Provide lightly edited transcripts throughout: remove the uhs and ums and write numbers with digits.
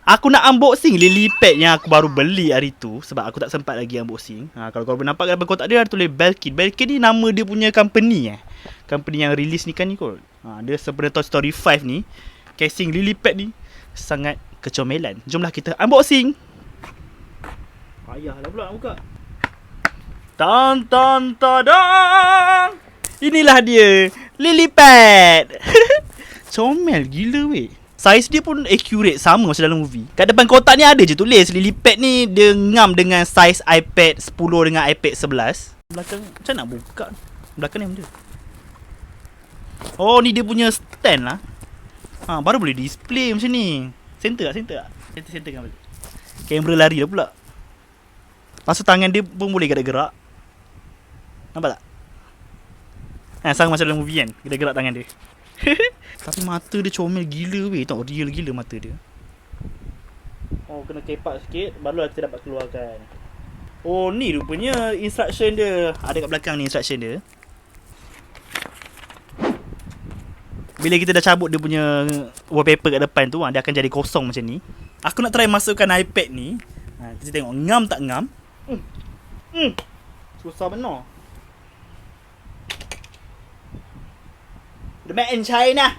Aku nak unboxing lily pad yang aku baru beli hari tu. Sebab aku tak sempat lagi unboxing. Kalau korang nampak dalam kotak dia ada tulis Belkin. Belkin ni nama dia punya company company yang release ni kan ni kot. Dia sebenarnya Toy Story 5 ni. Casing lily pad ni sangat kecomelan. Jomlah kita unboxing. Payahlah pula nak buka. Tan tan tadang. Inilah dia lily pad. Comel gila weh. Saiz dia pun accurate sama macam dalam movie. Kat depan kotak ni ada je tulis lily pad ni dia ngam dengan saiz iPad 10 dengan iPad 11. Belakang macam nak buka. Belakang ni benda. Oh ni dia punya stand lah. Baru boleh display macam ni. Center tak? Center kan balik. Kamera lari dah pula. Lepas tu tangan dia pun boleh gerak-gerak. Nampak tak? Sama macam dalam movie kan. Gerak-gerak tangan dia. Tapi mata dia comel gila weh. Tengok real gila mata dia. Kena kepak sikit barulah kita dapat keluarkan. Ni rupanya instruction dia. Ada kat belakang ni instruction dia. Bila kita dah cabut dia punya wallpaper kat depan tu, dia akan jadi kosong macam ni. Aku nak try masukkan iPad ni. Kita tengok ngam tak ngam. Susah benar. The made in China.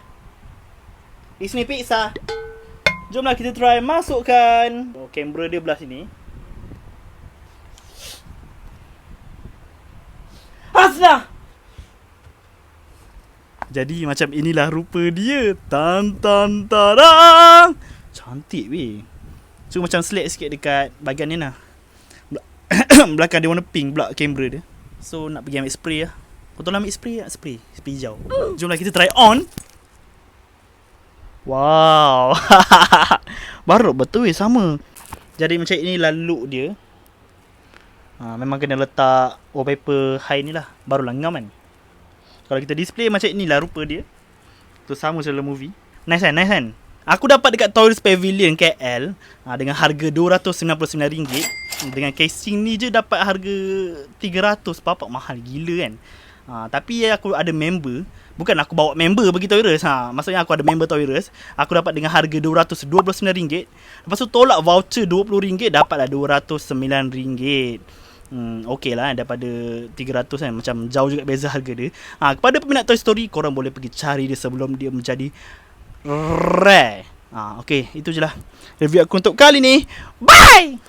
Disney Pizza. Jomlah kita try masukkan. Kamera dia belah sini. Hasna. Jadi macam inilah rupa dia. Tan tan tarang. Cantik weh. So macam select sikit dekat bahagian ni lah. Belakang dia warna pink pula kamera dia. So nak pergi ambil spray lah. Kau tolong ambil spray tak? Spray hijau. Jomlah kita try on. Wow. Baru betul weh sama. Jadi macam inilah look dia. Memang kena letak wallpaper high ni lah. Barulah ngam kan. Kalau kita display macam inilah rupa dia. Tu sama macam dalam movie. Nice kan? Aku dapat dekat Toys Pavilion KL dengan harga RM299. Dengan casing ni je dapat harga 300. Papak mahal gila kan. Tapi aku ada member. Bukan aku bawa member pergi Toys R Us. Maksudnya aku ada member Toys R Us. Aku dapat dengan harga RM229. Lepas tu tolak voucher RM20. Dapatlah RM209. Okey lah daripada 300 kan. Macam jauh juga beza harga dia. Kepada peminat Toy Story, korang boleh pergi cari dia sebelum dia menjadi rare. Okey, itu je lah review aku untuk kali ni. Bye.